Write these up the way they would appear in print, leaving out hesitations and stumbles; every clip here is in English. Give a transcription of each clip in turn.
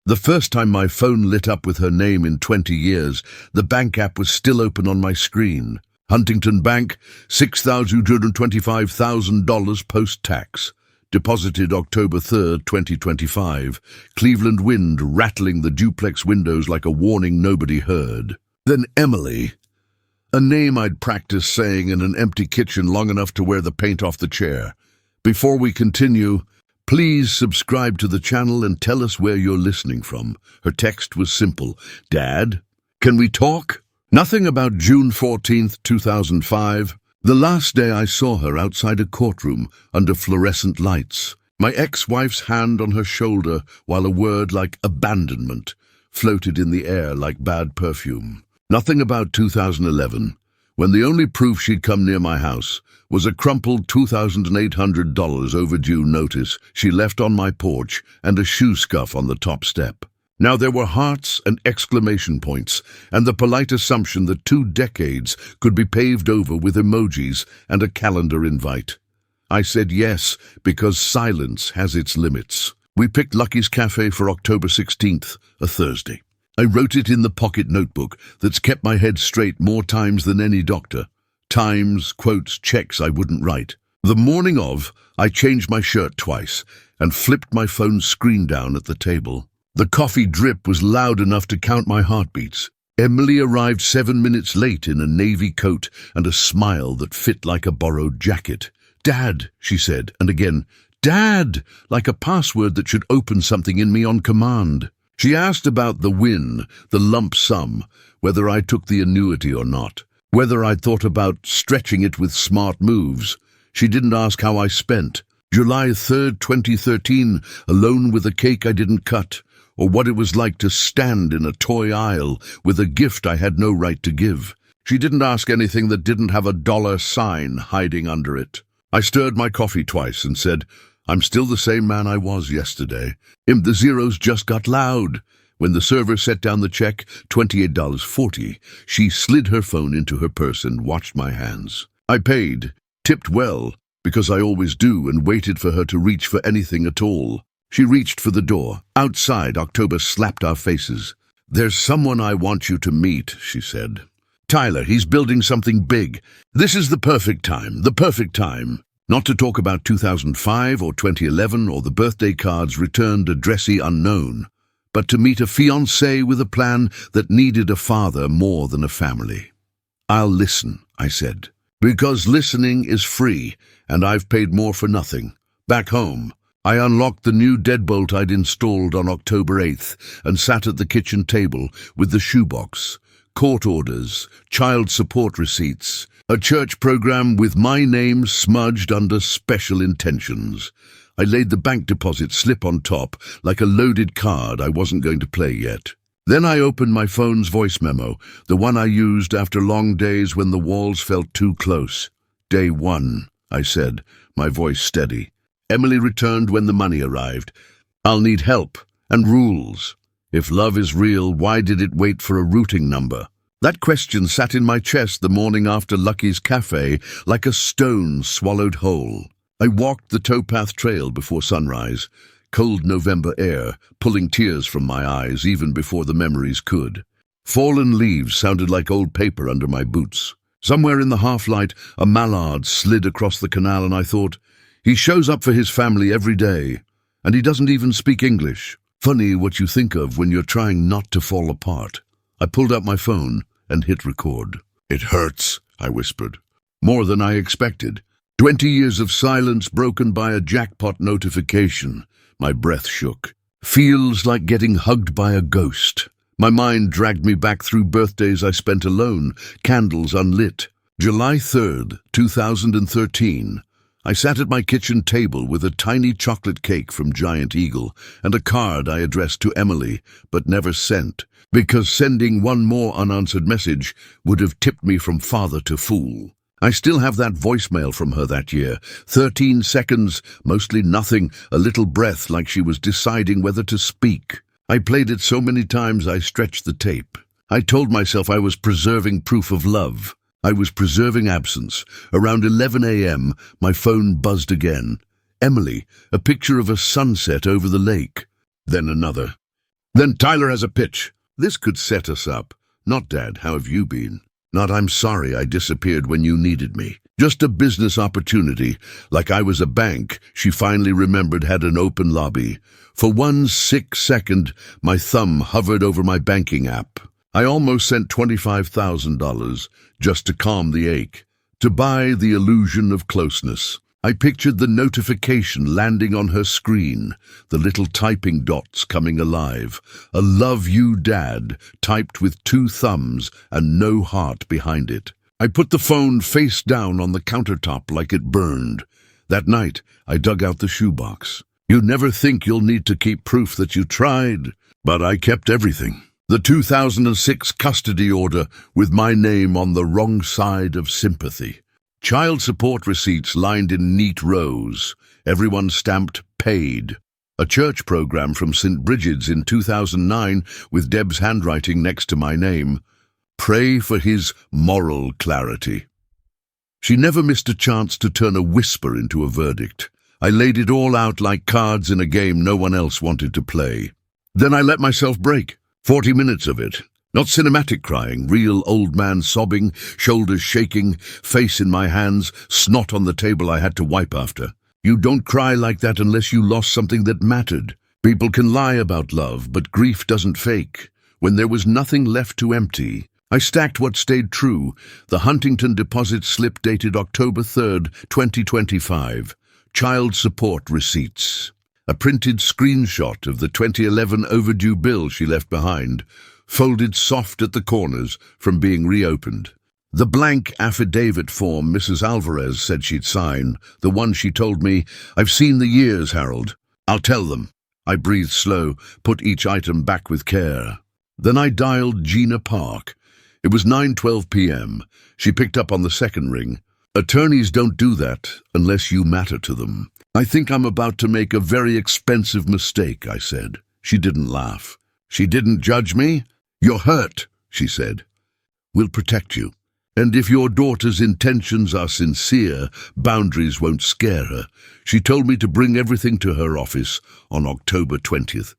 The first time my phone lit up with her name in 20 years, the bank app was still open on my screen. Huntington Bank, $6,225,000 post-tax. Deposited October 3rd, 2025. Cleveland wind rattling the duplex windows like a warning nobody heard. Then Emily. A name I'd practiced saying in an empty kitchen long enough to wear the paint off the chair. Before we continue, please subscribe to the channel and tell us where you're listening from. Her text was simple. Dad, can we talk? Nothing about June 14th, 2005. The last day I saw her outside a courtroom under fluorescent lights. My ex-wife's hand on her shoulder while a word like abandonment floated in the air like bad perfume. Nothing about 2011, when the only proof she'd come near my house was a crumpled $2,800 overdue notice she left on my porch and a shoe scuff on the top step. Now there were hearts and exclamation points, and the polite assumption that 2 decades could be paved over with emojis and a calendar invite. I said yes, because silence has its limits. We picked Lucky's Cafe for October 16th, a Thursday. I wrote it in the pocket notebook that's kept my head straight more times than any doctor. Times, quotes, checks I wouldn't write. The morning of, I changed my shirt twice and flipped my phone screen down at the table. The coffee drip was loud enough to count my heartbeats. Emily arrived 7 minutes late in a navy coat and a smile that fit like a borrowed jacket. Dad, she said, and again, Dad, like a password that should open something in me on command. She asked about the win, the lump sum, whether I took the annuity or not, whether I'd thought about stretching it with smart moves. She didn't ask how I spent. July 3rd, 2013, alone with a cake I didn't cut, or what it was like to stand in a toy aisle with a gift I had no right to give. She didn't ask anything that didn't have a dollar sign hiding under it. I stirred my coffee twice and said, I'm still the same man I was yesterday. The zeros just got loud. When the server set down the check, $28.40, she slid her phone into her purse and watched my hands. I paid, tipped well, because I always do, and waited for her to reach for anything at all. She reached for the door. Outside, October slapped our faces. There's someone I want you to meet, she said. Tyler, he's building something big. This is the perfect time, Not to talk about 2005 or 2011 or the birthday cards returned addressee unknown, but to meet a fiancé with a plan that needed a father more than a family. I'll listen, I said, because listening is free, and I've paid more for nothing. Back home, I unlocked the new deadbolt I'd installed on October 8th and sat at the kitchen table with the shoebox, court orders, child support receipts, a church program with my name smudged under special intentions. I laid the bank deposit slip on top like a loaded card I wasn't going to play yet. Then I opened my phone's voice memo, the one I used after long days when the walls felt too close. Day 1, I said, my voice steady. Emily returned when the money arrived. I'll need help and rules. If love is real, why did it wait for a routing number? That question sat in my chest the morning after Lucky's Cafe like a stone swallowed whole. I walked the towpath trail before sunrise, cold November air pulling tears from my eyes even before the memories could. Fallen leaves sounded like old paper under my boots. Somewhere in the half-light, a mallard slid across the canal and I thought, he shows up for his family every day, and he doesn't even speak English. Funny what you think of when you're trying not to fall apart. I pulled out my phone and hit record. It hurts, I whispered. More than I expected. 20 years of silence broken by a jackpot notification. My breath shook. Feels like getting hugged by a ghost. My mind dragged me back through birthdays I spent alone, candles unlit. July 3rd, 2013. I sat at my kitchen table with a tiny chocolate cake from Giant Eagle and a card I addressed to Emily, but never sent, because sending one more unanswered message would have tipped me from father to fool. I still have that voicemail from her that year. 13 seconds, mostly nothing, a little breath like she was deciding whether to speak. I played it so many times I stretched the tape. I told myself I was preserving proof of love. I was preserving absence. Around 11 a.m., my phone buzzed again. Emily, a picture of a sunset over the lake. Then another. Then Tyler has a pitch. This could set us up. Not, Dad, how have you been? Not, I'm sorry I disappeared when you needed me. Just a business opportunity. Like I was a bank, she finally remembered had an open lobby. For one sick second, my thumb hovered over my banking app. I almost sent $25,000 just to calm the ache, to buy the illusion of closeness. I pictured the notification landing on her screen, the little typing dots coming alive. A love you, Dad, typed with 2 thumbs and no heart behind it. I put the phone face down on the countertop like it burned. That night, I dug out the shoebox. You never think you'll need to keep proof that you tried, but I kept everything. The 2006 custody order with my name on the wrong side of sympathy. Child support receipts lined in neat rows, everyone stamped paid. A church program from St. Bridget's in 2009 with Deb's handwriting next to my name. Pray for his moral clarity. She never missed a chance to turn a whisper into a verdict. I laid it all out like cards in a game no one else wanted to play. Then I let myself break. 40 minutes of it. Not cinematic crying, real old man sobbing, shoulders shaking, face in my hands, snot on the table I had to wipe after. You don't cry like that unless you lost something that mattered. People can lie about love, but grief doesn't fake. When there was nothing left to empty, I stacked what stayed true. The Huntington deposit slip dated October 3rd, 2025. Child support receipts. A printed screenshot of the 2011 overdue bill she left behind, folded soft at the corners from being reopened. The blank affidavit form Mrs. Alvarez said she'd sign, the one she told me, I've seen the years, Harold. I'll tell them. I breathed slow, put each item back with care. Then I dialed Gina Park. It was 9:12 p.m. She picked up on the second ring. Attorneys don't do that unless you matter to them. I think I'm about to make a very expensive mistake, I said. She didn't laugh. She didn't judge me. You're hurt, she said. We'll protect you. And if your daughter's intentions are sincere, boundaries won't scare her. She told me to bring everything to her office on October 20th.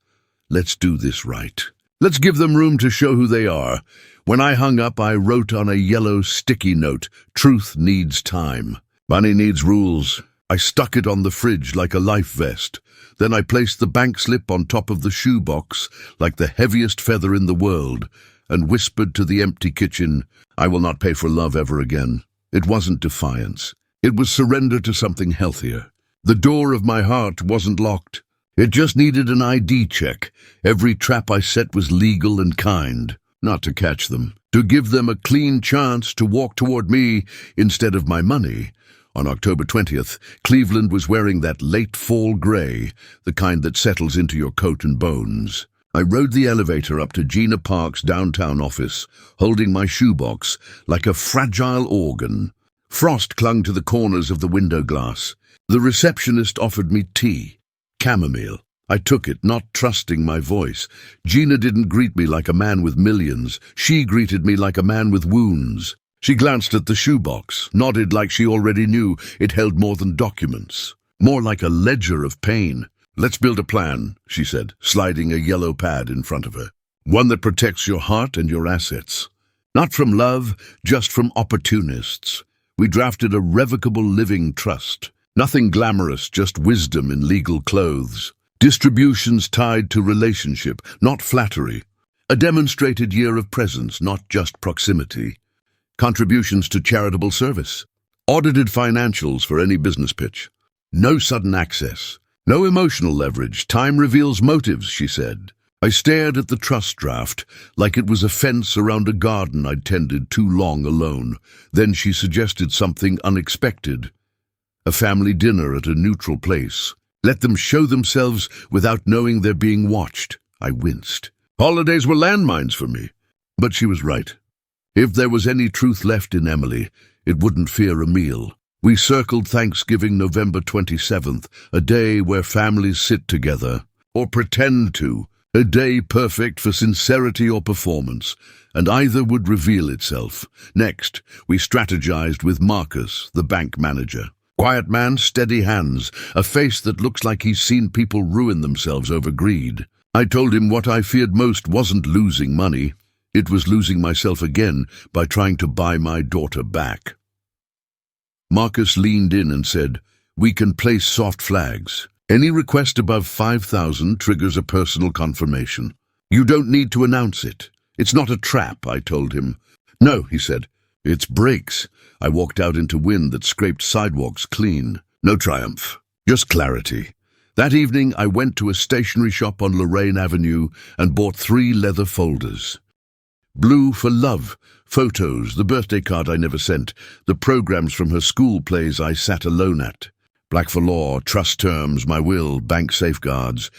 Let's do this right. Let's give them room to show who they are. When I hung up, I wrote on a yellow sticky note, truth needs time. Money needs rules. I stuck it on the fridge like a life vest. Then I placed the bank slip on top of the shoebox like the heaviest feather in the world and whispered to the empty kitchen, I will not pay for love ever again. It wasn't defiance. It was surrender to something healthier. The door of my heart wasn't locked. It just needed an ID check. Every trap I set was legal and kind. Not to catch them. To give them a clean chance to walk toward me instead of my money. On October 20th, Cleveland was wearing that late fall gray, the kind that settles into your coat and bones. I rode the elevator up to Gina Park's downtown office, holding my shoebox like a fragile organ. Frost clung to the corners of the window glass. The receptionist offered me tea, chamomile. I took it, not trusting my voice. Gina didn't greet me like a man with millions. She greeted me like a man with wounds. She glanced at the shoebox, nodded like she already knew it held more than documents. More like a ledger of pain. Let's build a plan, she said, sliding a yellow pad in front of her. One that protects your heart and your assets. Not from love, just from opportunists. We drafted a revocable living trust. Nothing glamorous, just wisdom in legal clothes. Distributions tied to relationship, not flattery. A demonstrated year of presence, not just proximity. Contributions to charitable service. Audited financials for any business pitch. No sudden access. No emotional leverage. Time reveals motives, she said. I stared at the trust draft like it was a fence around a garden I'd tended too long alone. Then she suggested something unexpected. A family dinner at a neutral place. Let them show themselves without knowing they're being watched. I winced. Holidays were landmines for me. But she was right. If there was any truth left in Emily, it wouldn't fear a meal. We circled Thanksgiving November 27th, a day where families sit together, or pretend to, a day perfect for sincerity or performance, and either would reveal itself. Next, we strategized with Marcus, the bank manager. Quiet man, steady hands, a face that looks like he's seen people ruin themselves over greed. I told him what I feared most wasn't losing money. It was losing myself again by trying to buy my daughter back. Marcus leaned in and said, "We can place soft flags. Any request above 5,000 triggers a personal confirmation. You don't need to announce it. It's not a trap," I told him. "No," he said. "It's brakes." I walked out into wind that scraped sidewalks clean. No triumph, just clarity. That evening, I went to a stationery shop on Lorraine Avenue and bought 3 leather folders. Blue for love, photos, the birthday card I never sent, the programs from her school plays I sat alone at. Black for law, trust terms, my will, bank safeguards.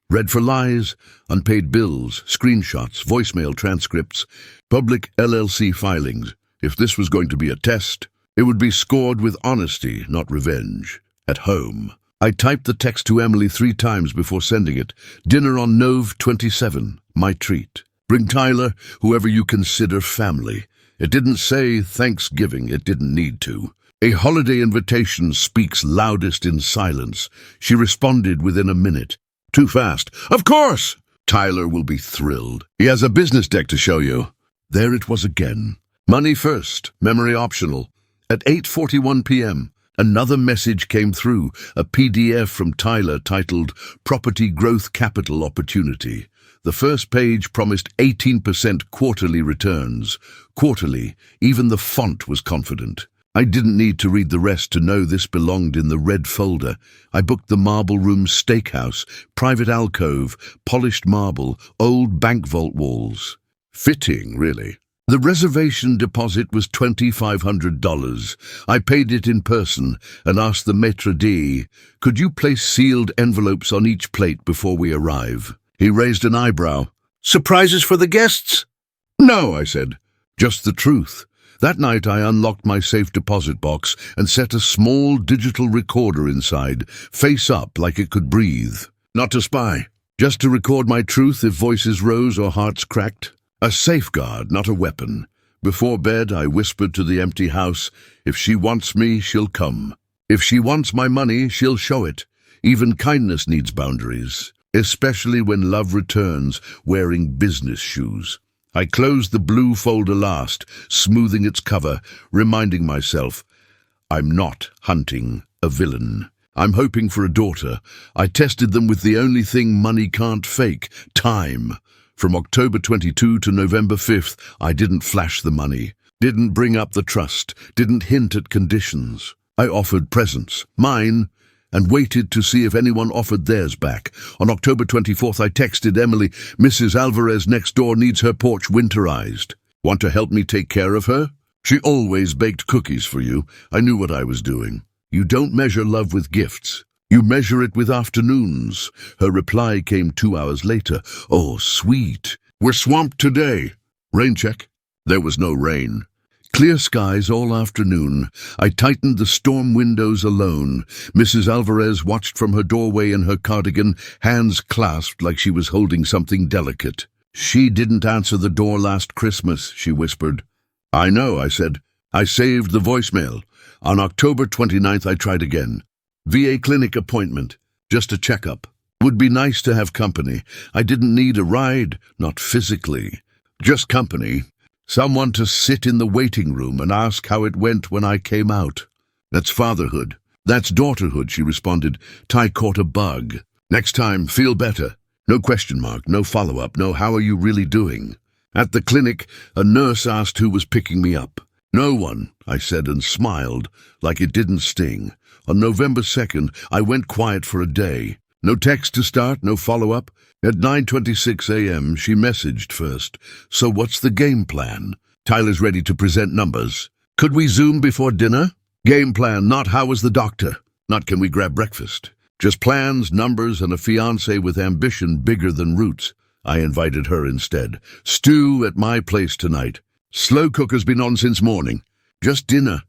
Red for lies, unpaid bills, screenshots, voicemail transcripts, public LLC filings. If this was going to be a test, it would be scored with honesty, not revenge. At home, I typed the text to Emily 3 times before sending it. Dinner on Nove 27, my treat. Bring Tyler, whoever you consider family. It didn't say Thanksgiving, it didn't need to. A holiday invitation speaks loudest in silence. She responded within a minute. Too fast. Of course! Tyler will be thrilled. He has a business deck to show you. There it was again. Money first, memory optional. At 8:41 p.m., another message came through, a PDF from Tyler titled Property Growth Capital Opportunity. The first page promised 18% quarterly returns. Quarterly, even the font was confident. I didn't need to read the rest to know this belonged in the red folder. I booked the Marble Room Steakhouse, private alcove, polished marble, old bank vault walls. Fitting, really. The reservation deposit was $2,500. I paid it in person and asked the maitre d', "Could you place sealed envelopes on each plate before we arrive?" He raised an eyebrow. "Surprises for the guests?" "No," I said. "Just the truth." That night I unlocked my safe deposit box and set a small digital recorder inside, face up like it could breathe. Not to spy, just to record my truth if voices rose or hearts cracked. A safeguard, not a weapon. Before bed, I whispered to the empty house, "If she wants me, she'll come. If she wants my money, she'll show it. Even kindness needs boundaries, especially when love returns wearing business shoes." I closed the blue folder last, smoothing its cover, reminding myself, I'm not hunting a villain. I'm hoping for a daughter. I tested them with the only thing money can't fake, time. From October 22 to November 5th, I didn't flash the money, didn't bring up the trust, didn't hint at conditions. I offered presents, mine, and waited to see if anyone offered theirs back. On October 24th, I texted Emily, "Mrs. Alvarez next door needs her porch winterized. Want to help me take care of her?" She always baked cookies for you. I knew what I was doing. You don't measure love with gifts. You measure it with afternoons. Her reply came 2 hours later. "Oh, sweet. We're swamped today." Rain check. There was no rain. Clear skies all afternoon. I tightened the storm windows alone. Mrs. Alvarez watched from her doorway in her cardigan, hands clasped like she was holding something delicate. "She didn't answer the door last Christmas," she whispered. "I know," I said. I saved the voicemail. On October 29th, I tried again. VA clinic appointment. Just a checkup. Would be nice to have company. I didn't need a ride, not physically. Just company. Someone to sit in the waiting room and ask how it went when I came out. That's fatherhood. That's daughterhood, she responded. Ty caught a bug. Next time, feel better. No question mark, no follow-up, no how are you really doing. At the clinic, a nurse asked who was picking me up. No one, I said and smiled, like it didn't sting. On November 2nd, I went quiet for a day. No text to start, no follow-up. At 9:26 a.m., she messaged first. "So what's the game plan?" "Tyler's ready to present numbers." "Could we Zoom before dinner?" Game plan, not how was the doctor, not can we grab breakfast. Just plans, numbers, and a fiancé with ambition bigger than roots. I invited her instead. "Stew at my place tonight. Slow cooker's been on since morning. Just dinner."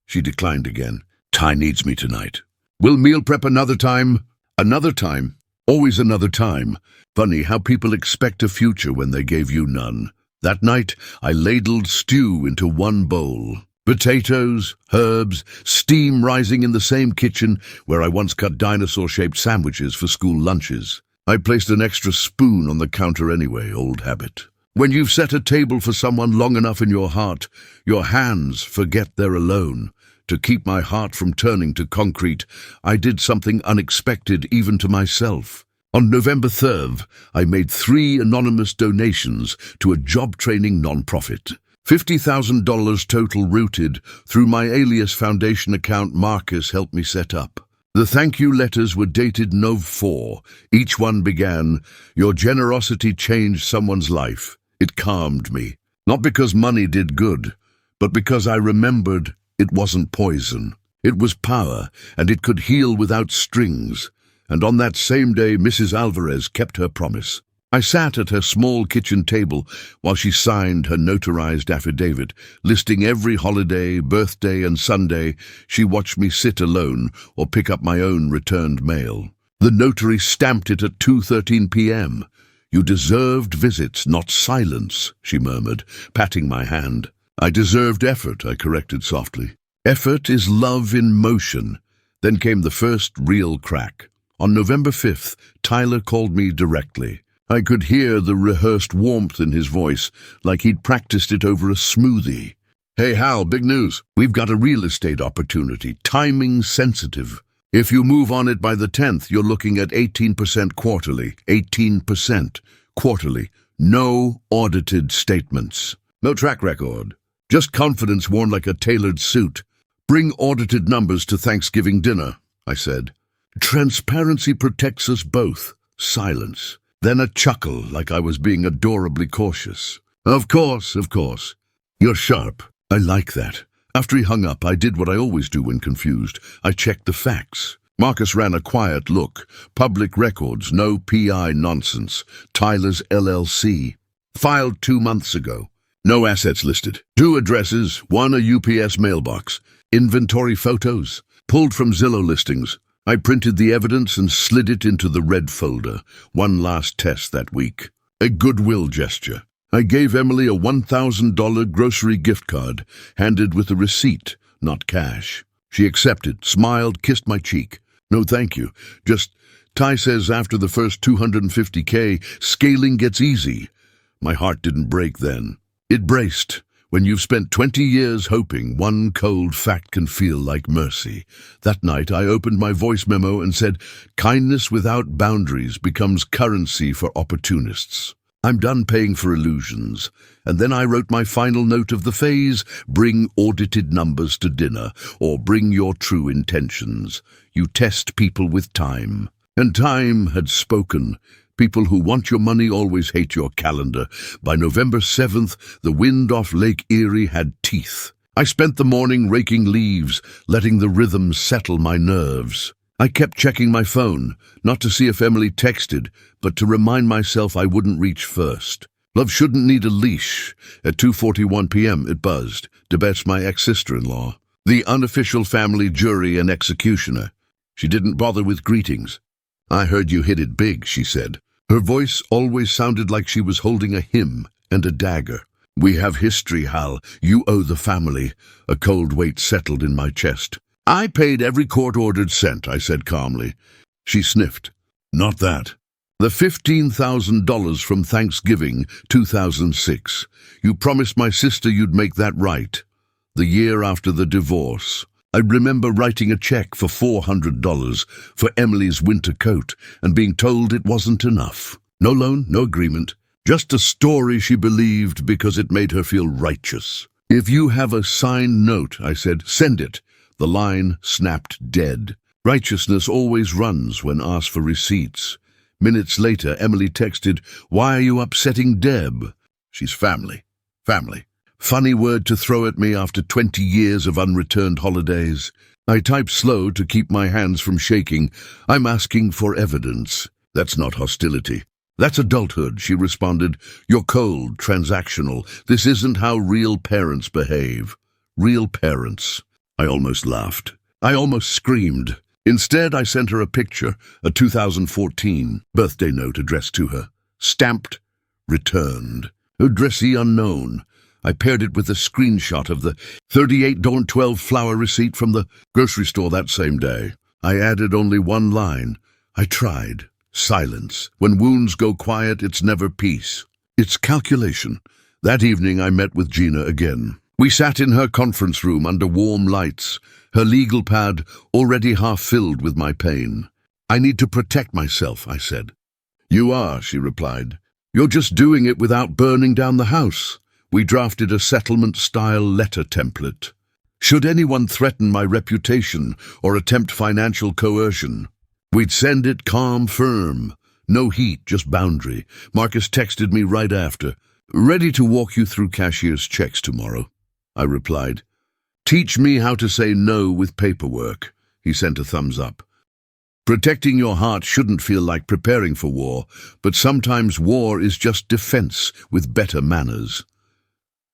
She declined again. "Ty needs me tonight." "We'll meal prep another time." Another time. Always another time. Funny how people expect a future when they gave you none. That night, I ladled stew into one bowl. Potatoes, herbs, steam rising in the same kitchen where I once cut dinosaur-shaped sandwiches for school lunches. I placed an extra spoon on the counter anyway, old habit. When you've set a table for someone long enough in your heart, your hands forget they're alone. To keep my heart from turning to concrete, I did something unexpected even to myself. On November 3rd, I made 3 anonymous donations to a job-training non-profit. $50,000 total routed through my alias foundation account Marcus helped me set up. The thank you letters were dated Nov 4. Each one began, "Your generosity changed someone's life." It calmed me, not because money did good, but because I remembered it wasn't poison. It was power, and it could heal without strings. And on that same day, Mrs. Alvarez kept her promise. I sat at her small kitchen table while she signed her notarized affidavit, listing every holiday, birthday, and Sunday she watched me sit alone or pick up my own returned mail. The notary stamped it at 2:13 p.m. "You deserved visits, not silence," she murmured, patting my hand. "I deserved effort," I corrected softly. "Effort is love in motion." Then came the first real crack. On November 5th, Tyler called me directly. I could hear the rehearsed warmth in his voice, like he'd practiced it over a smoothie. "Hey Hal, big news. We've got a real estate opportunity, timing sensitive. If you move on it by the 10th, you're looking at 18% quarterly. 18% quarterly. No audited statements. No track record. Just confidence worn like a tailored suit. Bring audited numbers to Thanksgiving dinner," I said. "Transparency protects us both." Silence. Then a chuckle, like I was being adorably cautious. Of course. You're sharp. I like that." After he hung up, I did what I always do when confused. I checked the facts. Marcus ran a quiet look. Public records, no PI nonsense. Tyler's LLC. Filed 2 months ago. No assets listed. 2 addresses, 1 a UPS mailbox. Inventory photos. Pulled from Zillow listings. I printed the evidence and slid it into the red folder. One last test that week. A goodwill gesture. I gave Emily a $1,000 grocery gift card, handed with a receipt, not cash. She accepted, smiled, kissed my cheek. "No thank you. Just, Ty says after the first $250K, scaling gets easy." My heart didn't break then. It braced. When you've spent 20 years hoping, one cold fact can feel like mercy. That night I opened my voice memo and said, "Kindness without boundaries becomes currency for opportunists. I'm done paying for illusions." And then I wrote my final note of the phase, "Bring audited numbers to dinner," or "Bring your true intentions." You test people with time. And time had spoken. People who want your money always hate your calendar. By November 7th, the wind off Lake Erie had teeth. I spent the morning raking leaves, letting the rhythm settle my nerves. I kept checking my phone, not to see if Emily texted, but to remind myself I wouldn't reach first. Love shouldn't need a leash. At 2:41 p.m. it buzzed. Debet's my ex-sister-in-law. The unofficial family jury and executioner. She didn't bother with greetings. "I heard you hit it big," she said. Her voice always sounded like she was holding a hymn and a dagger. "We have history, Hal. You owe the family." A cold weight settled in my chest. "I paid every court-ordered cent," I said calmly. She sniffed. "Not that. The $15,000 from Thanksgiving 2006. You promised my sister you'd make that right. The year after the divorce. I remember writing a check for $400 for Emily's winter coat and being told it wasn't enough. No loan, no agreement. Just a story she believed because it made her feel righteous. "If you have a signed note," I said, "send it." The line snapped dead. Righteousness always runs when asked for receipts. Minutes later, Emily texted, "Why are you upsetting Deb?" She's family. Family. Funny word to throw at me after 20 years of unreturned holidays. I typed slow to keep my hands from shaking. "I'm asking for evidence." "That's not hostility. That's adulthood," she responded. "You're cold, transactional. This isn't how real parents behave." Real parents. I almost laughed. I almost screamed. Instead, I sent her a picture, a 2014 birthday note addressed to her. Stamped, returned. Addressee unknown. I paired it with a screenshot of the $38.12 flour receipt from the grocery store that same day. I added only one line. "I tried." Silence. When wounds go quiet, it's never peace. It's calculation. That evening I met with Gina again. We sat in her conference room under warm lights, her legal pad already half filled with my pain. "I need to protect myself," I said. "You are," she replied. "You're just doing it without burning down the house." We drafted a settlement-style letter template. Should anyone threaten my reputation or attempt financial coercion, we'd send it calm, firm. No heat, just boundary. Marcus texted me right after. "Ready to walk you through cashier's checks tomorrow," I replied. "Teach me how to say no with paperwork." He sent a thumbs up. Protecting your heart shouldn't feel like preparing for war, but sometimes war is just defense with better manners.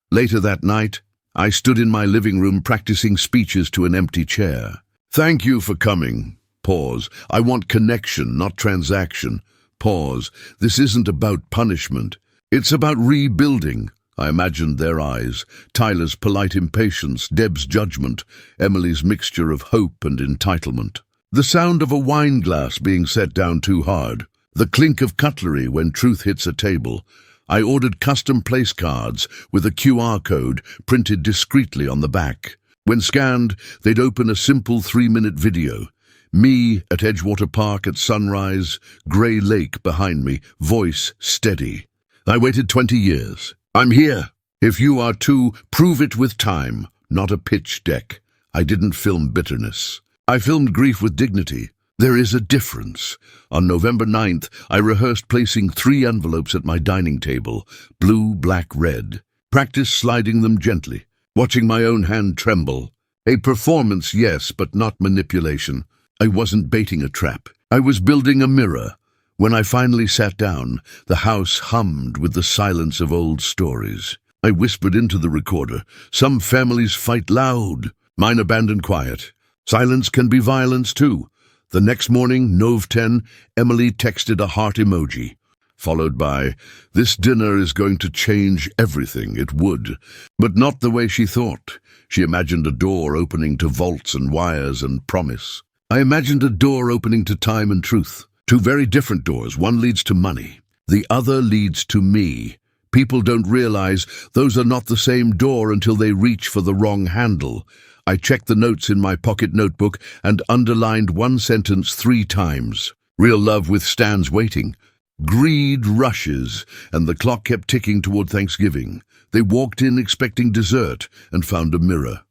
Later that night, I stood in my living room practicing speeches to an empty chair. "Thank you for coming." Pause. "I want connection, not transaction." Pause. "This isn't about punishment. It's about rebuilding." I imagined their eyes, Tyler's polite impatience, Deb's judgment, Emily's mixture of hope and entitlement. The sound of a wine glass being set down too hard, the clink of cutlery when truth hits a table. I ordered custom place cards with a QR code printed discreetly on the back. When scanned, they'd open a simple 3-minute video. Me at Edgewater Park at sunrise, grey lake behind me, voice steady. I waited 20 years. I'm here. If you are too, prove it with time, not a pitch deck. I didn't film bitterness. I filmed grief with dignity. There is a difference. On November 9th, I rehearsed placing 3 envelopes at my dining table, blue, black, red. Practiced sliding them gently, watching my own hand tremble. A performance, yes, but not manipulation. I wasn't baiting a trap. I was building a mirror. When I finally sat down, the house hummed with the silence of old stories. I whispered into the recorder, "Some families fight loud, mine abandon quiet. Silence can be violence too." The next morning, Nov 10, Emily texted a heart emoji, followed by, "This dinner is going to change everything." It would, but not the way she thought. She imagined a door opening to vaults and wires and promise. I imagined a door opening to time and truth. 2 very different doors. One leads to money. The other leads to me. People don't realize those are not the same door until they reach for the wrong handle. I checked the notes in my pocket notebook and underlined one sentence 3 times. Real love withstands waiting. Greed rushes, and the clock kept ticking toward Thanksgiving. They walked in expecting dessert and found a mirror.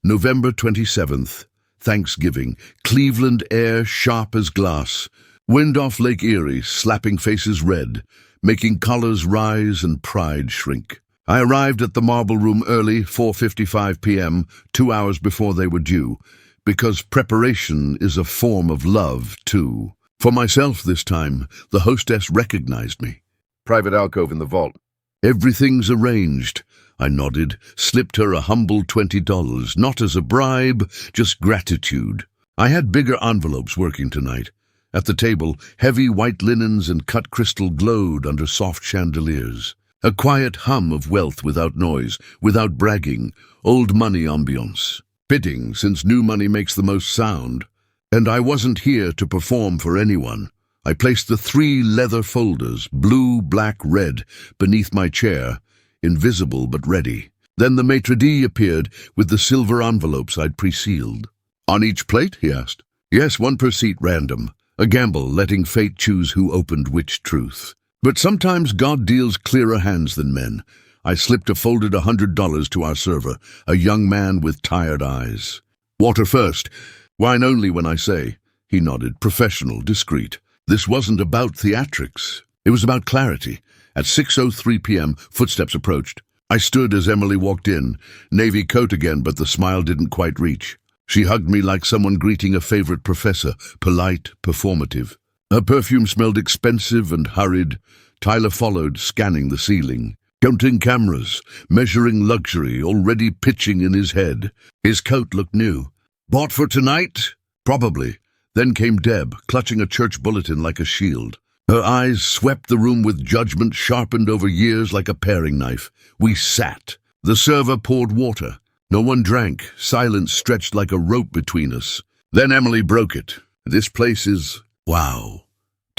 November 27th, Thanksgiving. Cleveland air sharp as glass. Wind off Lake Erie, slapping faces red, making colors rise and pride shrink. I arrived at the Marble Room early, 4:55 p.m., 2 hours before they were due, because preparation is a form of love, too. For myself this time, the hostess recognized me. "Private alcove in the vault." "Everything's arranged." I nodded, slipped her a humble $20, not as a bribe, just gratitude. I had bigger envelopes working tonight. At the table, heavy white linens and cut crystal glowed under soft chandeliers. A quiet hum of wealth without noise, without bragging, old money ambiance. Fitting, since new money makes the most sound. And I wasn't here to perform for anyone. I placed the 3 leather folders, blue, black, red, beneath my chair, invisible but ready. Then the maitre d' appeared with the silver envelopes I'd pre-sealed. "On each plate?" he asked. "Yes, 1 per seat, random. A gamble, letting fate choose who opened which truth. But sometimes God deals clearer hands than men." I slipped a folded $100 to our server, a young man with tired eyes. "Water first. Wine only when I say." He nodded, professional, discreet. This wasn't about theatrics. It was about clarity. At 6:03 p.m., footsteps approached. I stood as Emily walked in, navy coat again, but the smile didn't quite reach. She hugged me like someone greeting a favorite professor, polite, performative. Her perfume smelled expensive and hurried. Tyler followed, scanning the ceiling. Counting cameras, measuring luxury, already pitching in his head. His coat looked new. "Bought for tonight?" "Probably." Then came Deb, clutching a church bulletin like a shield. Her eyes swept the room with judgment sharpened over years like a paring knife. We sat. The server poured water. No one drank. Silence stretched like a rope between us. Then Emily broke it. "This place is... wow."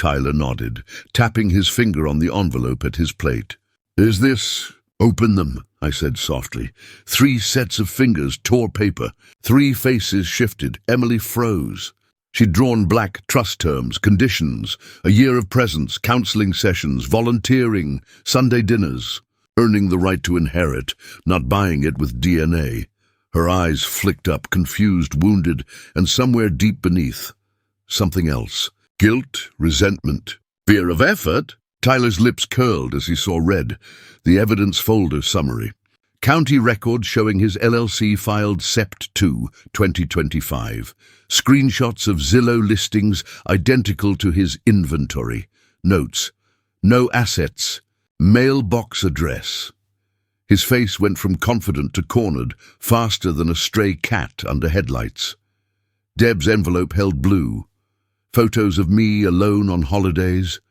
Tyler nodded, tapping his finger on the envelope at his plate. Is this... Open them, I said softly. 3 sets of fingers tore paper. 3 faces shifted. Emily froze. She'd drawn black trust terms, conditions, a year of presence, counseling sessions, volunteering, Sunday dinners, earning the right to inherit, not buying it with DNA. Her eyes flicked up, confused, wounded, and somewhere deep beneath, something else. Guilt, resentment, fear of effort. Tyler's lips curled as he saw red. The evidence folder summary. County records showing his LLC filed Sept 2, 2025. Screenshots of Zillow listings identical to his inventory. Notes. No assets. Mailbox address. His face went from confident to cornered, faster than a stray cat under headlights. Deb's envelope held blue. Photos of me alone on holidays.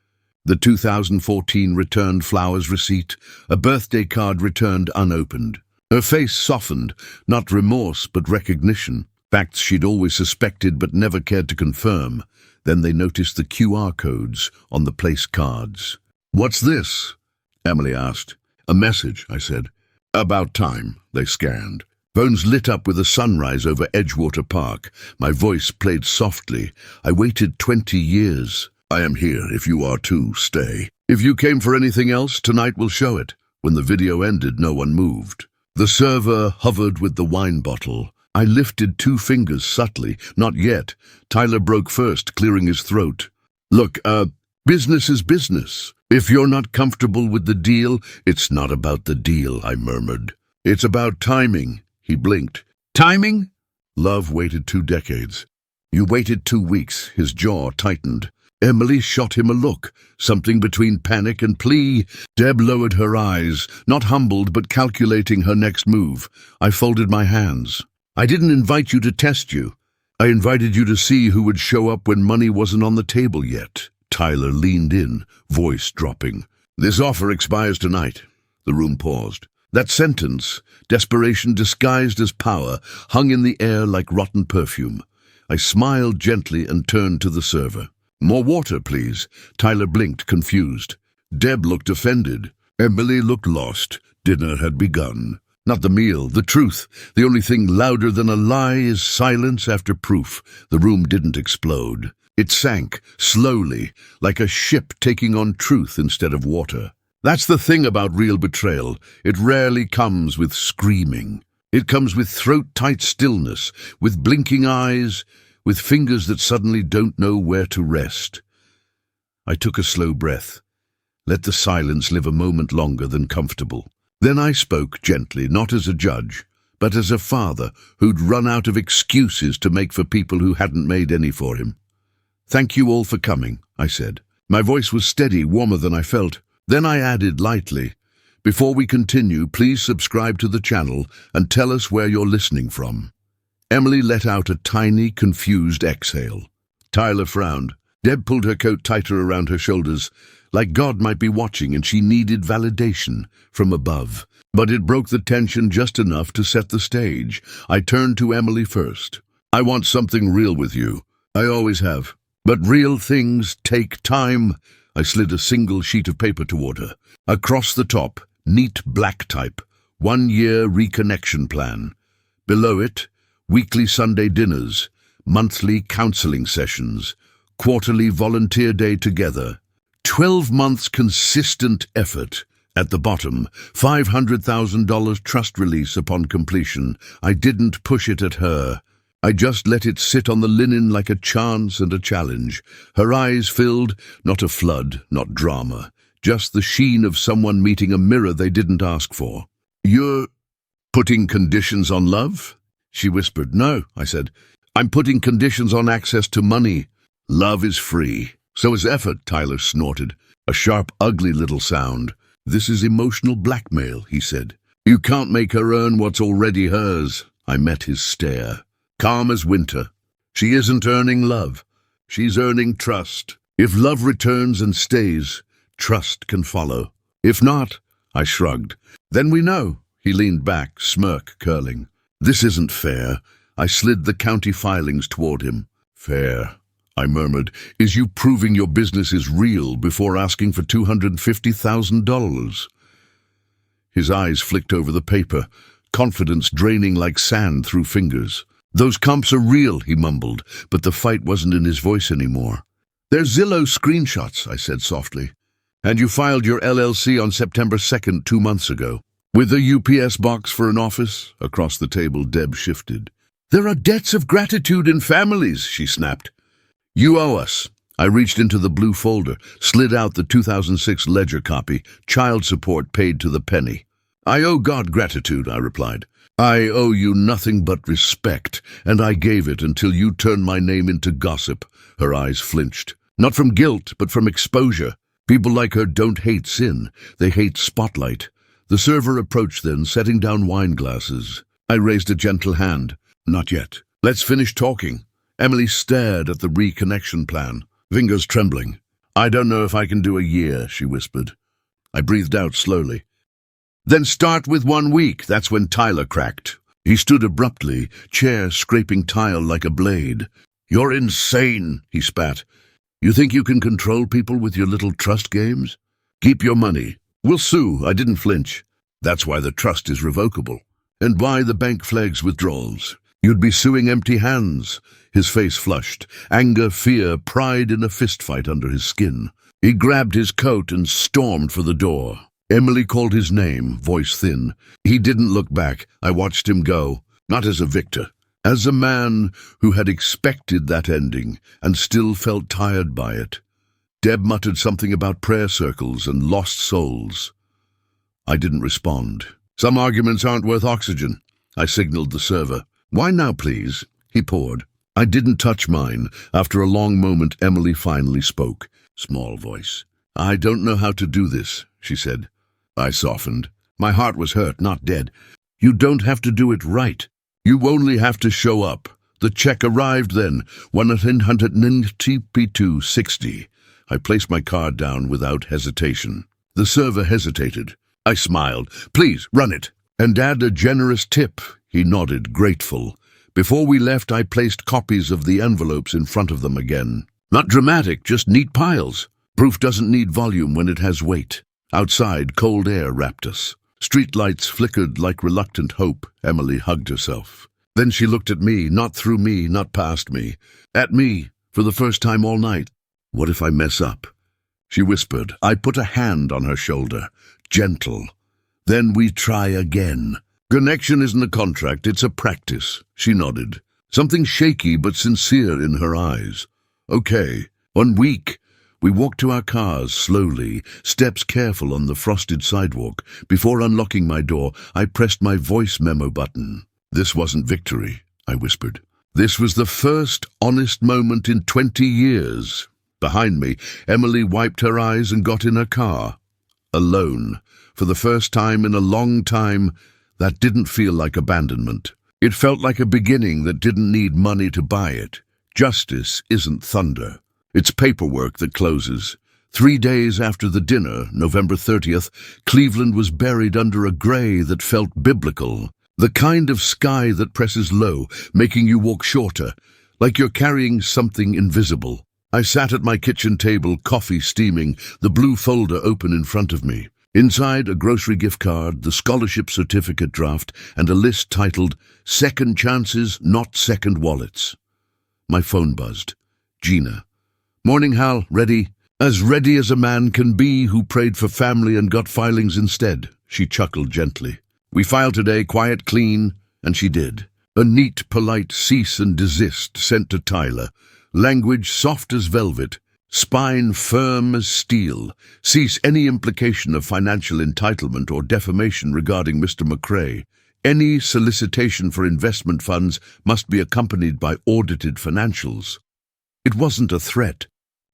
The 2014 returned flowers receipt, a birthday card returned unopened. Her face softened, not remorse but recognition. Facts she'd always suspected but never cared to confirm. Then they noticed the QR codes on the place cards. "What's this?" Emily asked. "A message," I said. "About time," they scanned. Phones lit up with a sunrise over Edgewater Park. My voice played softly. I waited 20 years. "I am here. If you are too, stay. If you came for anything else, tonight will show it." When the video ended, no one moved. The server hovered with the wine bottle. I lifted 2 fingers subtly. "Not yet." Tyler broke first, clearing his throat. "Look, business is business. If you're not comfortable with the deal, it's not about the deal," I murmured. "It's about timing." He blinked. "Timing?" "Love waited 2 decades. You waited 2 weeks." His jaw tightened. Emily shot him a look, something between panic and plea. Deb lowered her eyes, not humbled but calculating her next move. I folded my hands. "I didn't invite you to test you. I invited you to see who would show up when money wasn't on the table yet." Tyler leaned in, voice dropping. "This offer expires tonight." The room paused. That sentence, desperation disguised as power, hung in the air like rotten perfume. I smiled gently and turned to the server. "More water, please." Tyler blinked, confused. Deb looked offended. Emily looked lost. Dinner had begun. Not the meal, the truth. The only thing louder than a lie is silence after proof. The room didn't explode. It sank, slowly, like a ship taking on truth instead of water. That's the thing about real betrayal. It rarely comes with screaming. It comes with throat-tight stillness, with blinking eyes, with fingers that suddenly don't know where to rest. I took a slow breath. Let the silence live a moment longer than comfortable. Then I spoke gently, not as a judge, but as a father who'd run out of excuses to make for people who hadn't made any for him. "Thank you all for coming," I said. My voice was steady, warmer than I felt. Then I added lightly, "Before we continue, please subscribe to the channel and tell us where you're listening from." Emily let out a tiny, confused exhale. Tyler frowned. Deb pulled her coat tighter around her shoulders, like God might be watching and she needed validation from above. But it broke the tension just enough to set the stage. I turned to Emily first. "I want something real with you. I always have. But real things take time." I slid a single sheet of paper toward her. Across the top, neat black type, 1-year reconnection plan. Below it, weekly Sunday dinners, monthly counseling sessions, quarterly volunteer day together, 12 months consistent effort. At the bottom, $500,000 trust release upon completion. I didn't push it at her. I just let it sit on the linen like a chance and a challenge. Her eyes filled, not a flood, not drama, just the sheen of someone meeting a mirror they didn't ask for. "You're putting conditions on love?" She whispered. "No," I said. "I'm putting conditions on access to money. Love is free. So is effort," Tyler snorted. A sharp, ugly little sound. "This is emotional blackmail," he said. "You can't make her earn what's already hers." I met his stare. Calm as winter. "She isn't earning love. She's earning trust. If love returns and stays, trust can follow. If not," I shrugged. "Then we know." He leaned back, smirk curling. "This isn't fair." I slid the county filings toward him. "Fair," I murmured, is you proving your business is real before asking for $250,000. His eyes flicked over the paper, confidence draining like sand through fingers. Those comps are real, he mumbled, but the fight wasn't in his voice anymore. They're Zillow screenshots, I said softly. And you filed your LLC on September 2nd, 2 months ago. With a UPS box for an office? Across the table, Deb shifted. There are debts of gratitude in families, she snapped. You owe us. I reached into the blue folder, slid out the 2006 ledger copy, child support paid to the penny. I owe God gratitude, I replied. I owe you nothing but respect, and I gave it until you turned my name into gossip. Her eyes flinched. Not from guilt, but from exposure. People like her don't hate sin. They hate spotlight. The server approached then, setting down wine glasses. I raised a gentle hand. Not yet. Let's finish talking. Emily stared at the reconnection plan, fingers trembling. I don't know if I can do a year, she whispered. I breathed out slowly. Then start with 1 week. That's when Tyler cracked. He stood abruptly, chair scraping tile like a blade. You're insane, he spat. You think you can control people with your little trust games? Keep your money. We'll sue. I didn't flinch. That's why the trust is revocable. And why the bank flags withdrawals. You'd be suing empty hands. His face flushed. Anger, fear, pride in a fistfight under his skin. He grabbed his coat and stormed for the door. Emily called his name, voice thin. He didn't look back. I watched him go, not as a victor, as a man who had expected that ending and still felt tired by it. Deb muttered something about prayer circles and lost souls. I didn't respond. Some arguments aren't worth oxygen. I signaled the server. Why now, please? He poured. I didn't touch mine. After a long moment, Emily finally spoke. Small voice. I don't know how to do this, she said. I softened. My heart was hurt, not dead. You don't have to do it right. You only have to show up. The check arrived then, $192.60. I placed my card down without hesitation. The server hesitated. I smiled. Please, run it. And add a generous tip. He nodded, grateful. Before we left, I placed copies of the envelopes in front of them again. Not dramatic, just neat piles. Proof doesn't need volume when it has weight. Outside, cold air wrapped us. Street lights flickered like reluctant hope. Emily hugged herself. Then she looked at me, not through me, not past me. At me, for the first time all night. What if I mess up? She whispered. I put a hand on her shoulder. Gentle. Then we try again. Connection isn't a contract, it's a practice. She nodded. Something shaky but sincere in her eyes. Okay. 1 week. We walked to our cars, slowly, steps careful on the frosted sidewalk. Before unlocking my door, I pressed my voice memo button. This wasn't victory, I whispered. This was the first honest moment in 20 years. Behind me, Emily wiped her eyes and got in her car. Alone. For the first time in a long time, that didn't feel like abandonment. It felt like a beginning that didn't need money to buy it. Justice isn't thunder. It's paperwork that closes. 3 days after the dinner, November 30th, Cleveland was buried under a gray that felt biblical. The kind of sky that presses low, making you walk shorter, like you're carrying something invisible. I sat at my kitchen table, coffee steaming, the blue folder open in front of me. Inside, a grocery gift card, the scholarship certificate draft, and a list titled, Second Chances, Not Second Wallets. My phone buzzed. Gina. Morning, Hal. Ready? As ready as a man can be who prayed for family and got filings instead. She chuckled gently. We filed today, quiet, clean, and she did. A neat, polite cease and desist sent to Tyler. Language soft as velvet. Spine firm as steel. Cease any implication of financial entitlement or defamation regarding Mr. McCrae. Any solicitation for investment funds must be accompanied by audited financials. It wasn't a threat.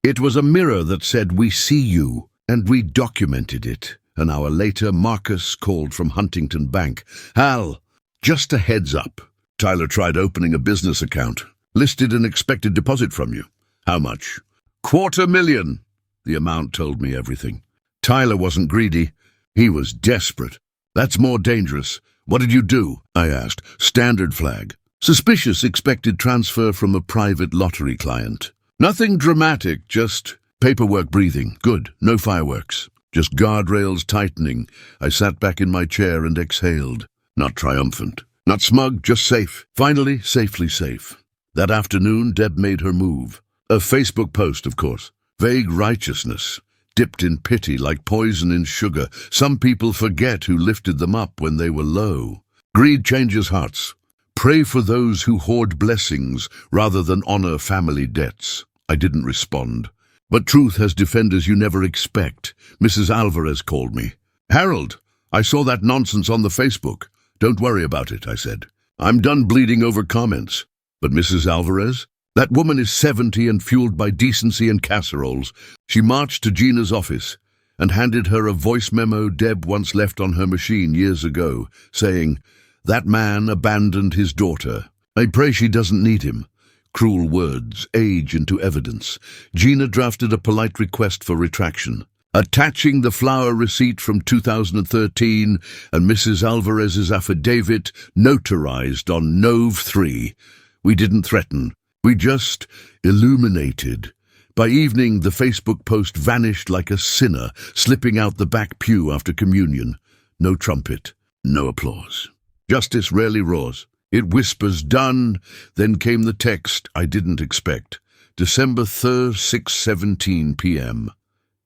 It was a mirror that said, we see you, and we documented it. An hour later, Marcus called from Huntington Bank. Hal, just a heads up. Tyler tried opening a business account. Listed an expected deposit from you. How much? $250,000. The amount told me everything. Tyler wasn't greedy. He was desperate. That's more dangerous. What did you do? I asked. Standard flag. Suspicious expected transfer from a private lottery client. Nothing dramatic, just paperwork breathing. Good, no fireworks. Just guardrails tightening. I sat back in my chair and exhaled. Not triumphant. Not smug, just safe. Finally, safely safe. That afternoon, Deb made her move. A Facebook post, of course. Vague righteousness. Dipped in pity like poison in sugar. Some people forget who lifted them up when they were low. Greed changes hearts. Pray for those who hoard blessings rather than honor family debts. I didn't respond. But truth has defenders you never expect. Mrs. Alvarez called me. Harold, I saw that nonsense on the Facebook. Don't worry about it, I said. I'm done bleeding over comments. But Mrs. Alvarez? That woman is 70 and fueled by decency and casseroles. She marched to Gina's office and handed her a voice memo Deb once left on her machine years ago, saying, "That man abandoned his daughter. I pray she doesn't need him." Cruel words, age into evidence. Gina drafted a polite request for retraction, attaching the flower receipt from 2013 and Mrs. Alvarez's affidavit notarized on Nov 3. We didn't threaten. We just illuminated. By evening, the Facebook post vanished like a sinner slipping out the back pew after communion. No trumpet, no applause. Justice rarely roars. It whispers, "Done." Then came the text I didn't expect. December 3rd, 6:17 p.m.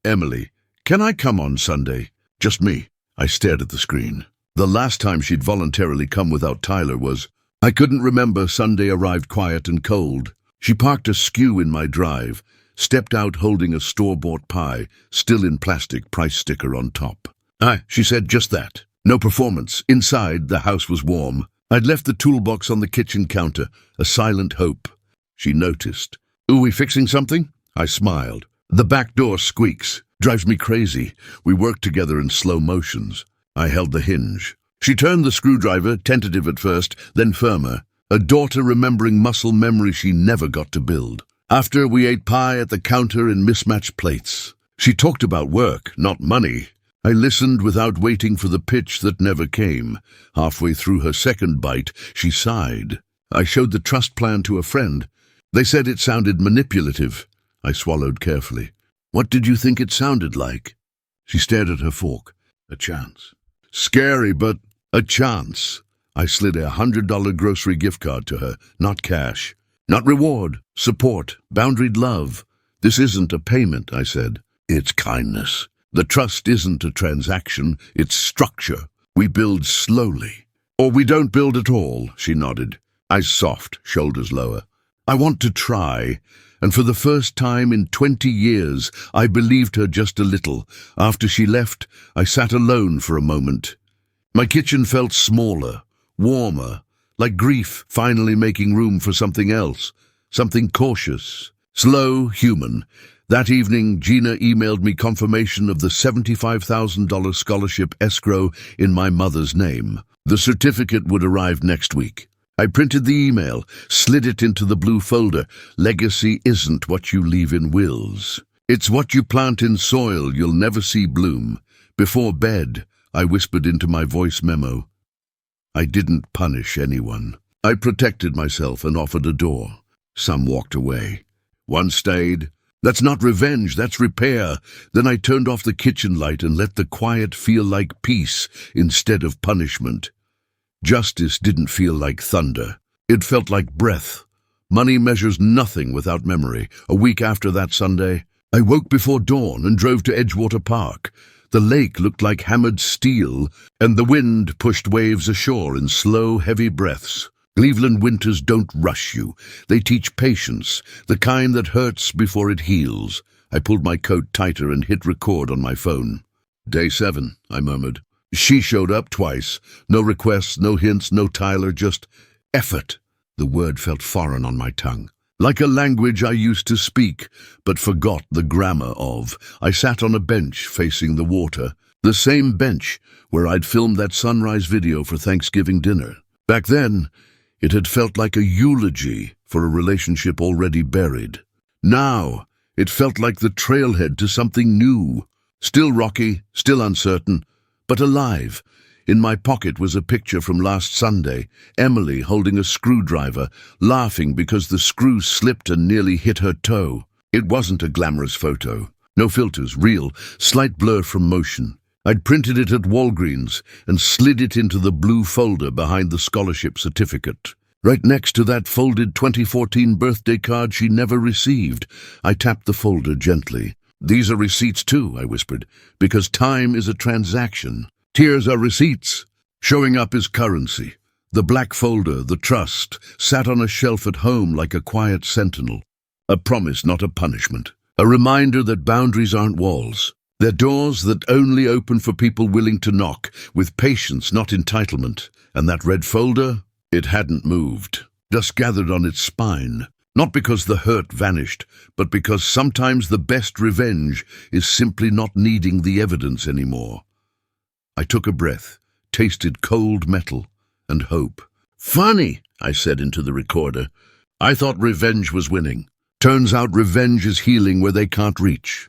Emily, can I come on Sunday? Just me. I stared at the screen. The last time she'd voluntarily come without Tyler was... I couldn't remember. Sunday arrived quiet and cold. She parked a skew in my drive, stepped out holding a store-bought pie, still in plastic, price sticker on top. She said just that. No performance. Inside, the house was warm. I'd left the toolbox on the kitchen counter, a silent hope. She noticed. "Are we fixing something?" I smiled. The back door squeaks. Drives me crazy. We work together in slow motions. I held the hinge. She turned the screwdriver, tentative at first, then firmer. A daughter remembering muscle memory she never got to build. After, we ate pie at the counter in mismatched plates. She talked about work, not money. I listened without waiting for the pitch that never came. Halfway through her second bite, she sighed. I showed the trust plan to a friend. They said it sounded manipulative. I swallowed carefully. "What did you think it sounded like?" She stared at her fork. "A chance." Scary, but a chance. I slid a $100 grocery gift card to her, not cash. Not reward, support, boundaried love. "This isn't a payment," I said. "It's kindness. The trust isn't a transaction, it's structure. We build slowly. Or we don't build at all," she nodded. Eyes soft, shoulders lower. "I want to try." And for the first time in 20 years, I believed her just a little. After she left, I sat alone for a moment. My kitchen felt smaller, warmer, like grief finally making room for something else, something cautious, slow, human. That evening, Gina emailed me confirmation of the $75,000 scholarship escrow in my mother's name. The certificate would arrive next week. I printed the email, slid it into the blue folder. Legacy isn't what you leave in wills. It's what you plant in soil you'll never see bloom. Before bed, I whispered into my voice memo. I didn't punish anyone. I protected myself and offered a door. Some walked away. One stayed. That's not revenge, that's repair. Then I turned off the kitchen light and let the quiet feel like peace instead of punishment. Justice didn't feel like thunder. It felt like breath. Money measures nothing without memory. A week after that Sunday, I woke before dawn and drove to Edgewater Park. The lake looked like hammered steel, and the wind pushed waves ashore in slow, heavy breaths. Cleveland winters don't rush you. They teach patience, the kind that hurts before it heals. I pulled my coat tighter and hit record on my phone. "Day 7, I murmured. She showed up twice. No requests, no hints, no Tyler, just effort. The word felt foreign on my tongue. Like a language I used to speak, but forgot the grammar of. I sat on a bench facing the water. The same bench where I'd filmed that sunrise video for Thanksgiving dinner. Back then, it had felt like a eulogy for a relationship already buried. Now, it felt like the trailhead to something new. Still rocky, still uncertain, but alive. In my pocket was a picture from last Sunday, Emily holding a screwdriver, laughing because the screw slipped and nearly hit her toe. It wasn't a glamorous photo. No filters, real, slight blur from motion. I'd printed it at Walgreens and slid it into the blue folder behind the scholarship certificate. Right next to that folded 2014 birthday card she never received. I tapped the folder gently. "These are receipts too," I whispered, "because time is a transaction. Tears are receipts. Showing up is currency." The black folder, the trust, sat on a shelf at home like a quiet sentinel. A promise, not a punishment. A reminder that boundaries aren't walls. They're doors that only open for people willing to knock, with patience, not entitlement. And that red folder? It hadn't moved, just gathered on its spine. Not because the hurt vanished, but because sometimes the best revenge is simply not needing the evidence anymore. I took a breath, tasted cold metal and hope. "Funny," I said into the recorder. "I thought revenge was winning. Turns out revenge is healing where they can't reach."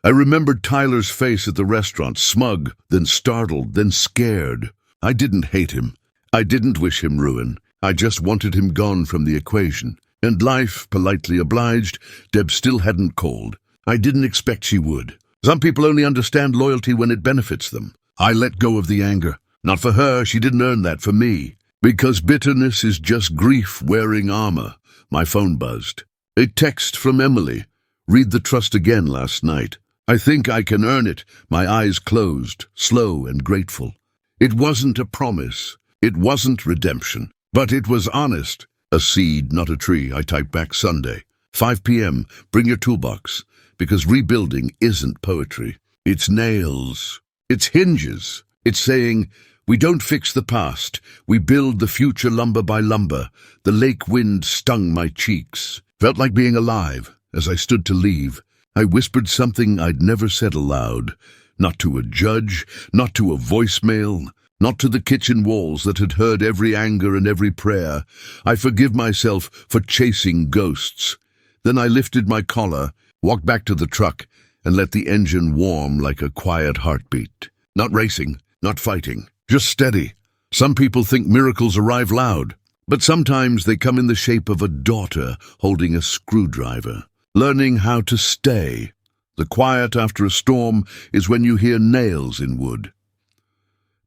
I remembered Tyler's face at the restaurant, smug, then startled, then scared. I didn't hate him. I didn't wish him ruin. I just wanted him gone from the equation. And life, politely obliged, Deb still hadn't called. I didn't expect she would. Some people only understand loyalty when it benefits them. I let go of the anger. Not for her, she didn't earn that, for me. Because bitterness is just grief wearing armor. My phone buzzed. A text from Emily. "Read the trust again last night. I think I can earn it." My eyes closed, slow and grateful. It wasn't a promise. It wasn't redemption. But it was honest. "A seed, not a tree," I typed back Sunday. 5 p.m., bring your toolbox. Because rebuilding isn't poetry. It's nails. It's hinges. It's saying, we don't fix the past. We build the future lumber by lumber. The lake wind stung my cheeks. Felt like being alive. As I stood to leave, I whispered something I'd never said aloud. Not to a judge, not to a voicemail, not to the kitchen walls that had heard every anger and every prayer. I forgive myself for chasing ghosts. Then I lifted my collar, walked back to the truck, and let the engine warm like a quiet heartbeat. Not racing, not fighting, just steady. Some people think miracles arrive loud, but sometimes they come in the shape of a daughter holding a screwdriver. Learning how to stay. The quiet after a storm is when you hear nails in wood.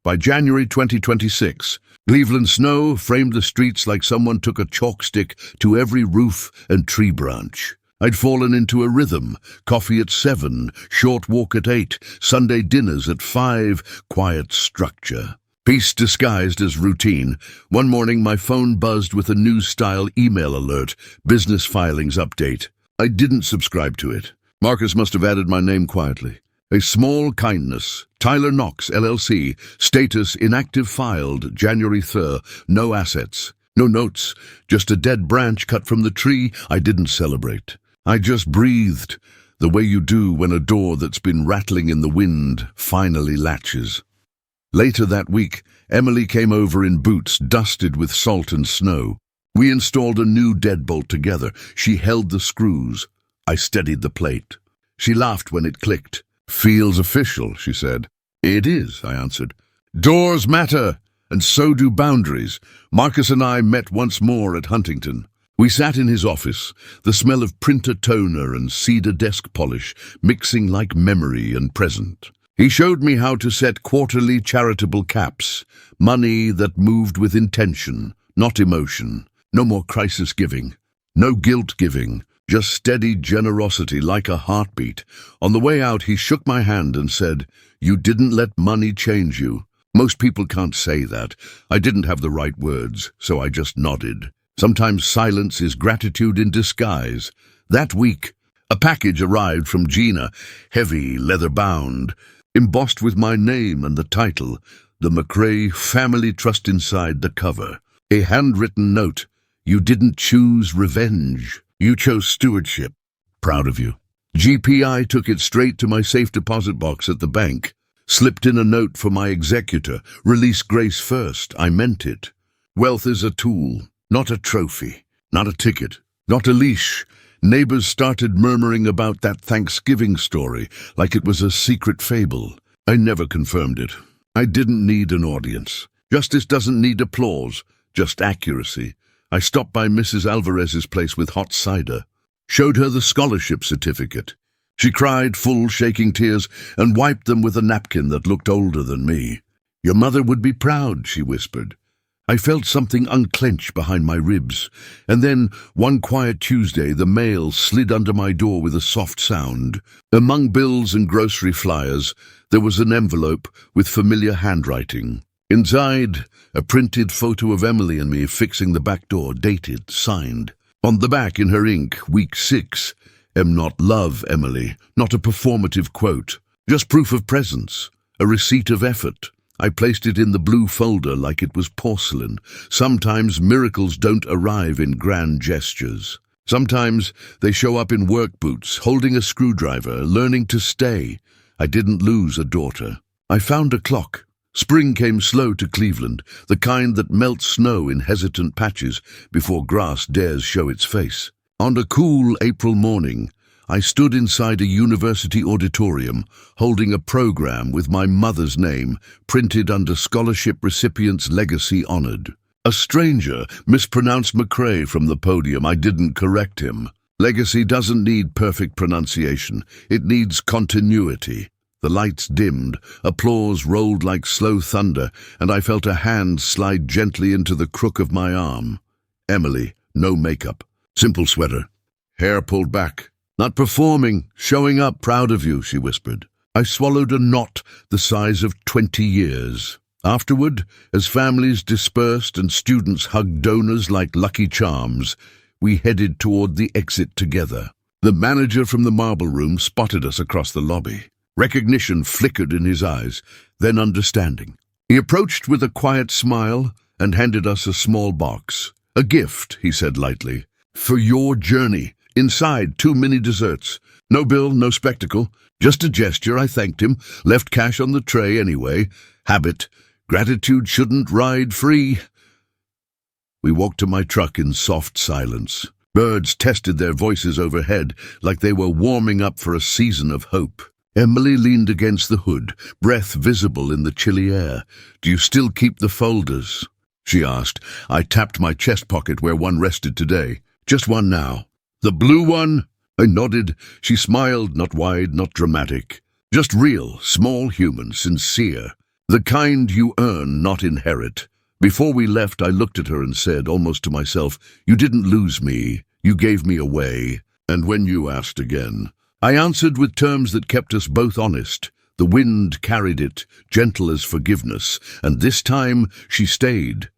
By January 2026, Cleveland snow framed the streets like someone took a chalk stick to every roof and tree branch. I'd fallen into a rhythm. Coffee at 7, short walk at 8, Sunday dinners at 5, quiet structure. Peace disguised as routine. One morning my phone buzzed with a news-style email alert, business filings update. I didn't subscribe to it. Marcus must have added my name quietly. A small kindness. Tyler Knox, LLC. Status inactive filed, January 3rd. No assets. No notes. Just a dead branch cut from the tree. I didn't celebrate. I just breathed, the way you do when a door that's been rattling in the wind finally latches. Later that week, Emily came over in boots dusted with salt and snow. We installed a new deadbolt together. She held the screws. I steadied the plate. She laughed when it clicked. "Feels official," she said. "It is," I answered. "Doors matter, and so do boundaries." Marcus and I met once more at Huntington. We sat in his office, the smell of printer toner and cedar desk polish mixing like memory and present. He showed me how to set quarterly charitable caps, money that moved with intention, not emotion. No more crisis giving, no guilt giving, just steady generosity like a heartbeat. On the way out, he shook my hand and said, "You didn't let money change you." Most people can't say that. I didn't have the right words, so I just nodded. Sometimes silence is gratitude in disguise. That week, a package arrived from Gina, heavy, leather-bound, embossed with my name and the title, the McRae Family Trust inside the cover. A handwritten note. "You didn't choose revenge. You chose stewardship. Proud of you." GPI took it straight to my safe deposit box at the bank. Slipped in a note for my executor. "Release Grace first." I meant it. Wealth is a tool, not a trophy, not a ticket, not a leash. Neighbors started murmuring about that Thanksgiving story, like it was a secret fable. I never confirmed it. I didn't need an audience. Justice doesn't need applause, just accuracy. I stopped by Mrs. Alvarez's place with hot cider, showed her the scholarship certificate. She cried, full, shaking tears, and wiped them with a napkin that looked older than me. "Your mother would be proud," she whispered. I felt something unclench behind my ribs, and then, one quiet Tuesday, the mail slid under my door with a soft sound. Among bills and grocery flyers, there was an envelope with familiar handwriting. Inside, a printed photo of Emily and me fixing the back door, dated, signed. On the back, in her ink, week 6, "Am not love, Emily," not a performative quote, just proof of presence, a receipt of effort. I placed it in the blue folder like it was porcelain. Sometimes miracles don't arrive in grand gestures. Sometimes they show up in work boots, holding a screwdriver, learning to stay. I didn't lose a daughter. I found a clock. Spring came slow to Cleveland, the kind that melts snow in hesitant patches before grass dares show its face. On a cool April morning, I stood inside a university auditorium, holding a program with my mother's name printed under scholarship recipient's legacy honored. A stranger mispronounced McCrae from the podium. I didn't correct him. Legacy doesn't need perfect pronunciation. It needs continuity. The lights dimmed, applause rolled like slow thunder, and I felt a hand slide gently into the crook of my arm. Emily, no makeup, simple sweater, hair pulled back. "Not performing, showing up, proud of you," she whispered. I swallowed a knot the size of 20 years. Afterward, as families dispersed and students hugged donors like lucky charms, we headed toward the exit together. The manager from the marble room spotted us across the lobby. Recognition flickered in his eyes, then understanding. He approached with a quiet smile and handed us a small box. "A gift," he said lightly, "for your journey." Inside, 2 mini desserts. No bill, no spectacle. Just a gesture. I thanked him, left cash on the tray anyway. Habit. Gratitude shouldn't ride free. We walked to my truck in soft silence. Birds tested their voices overhead like they were warming up for a season of hope. Emily leaned against the hood, breath visible in the chilly air. "Do you still keep the folders?" she asked. I tapped my chest pocket where one rested today. "Just one now." "The blue one?" I nodded. She smiled, not wide, not dramatic. Just real, small, human, sincere. The kind you earn, not inherit. Before we left, I looked at her and said, almost to myself, "You didn't lose me. You gave me away." And when you asked again, I answered with terms that kept us both honest. The wind carried it, gentle as forgiveness, and this time she stayed.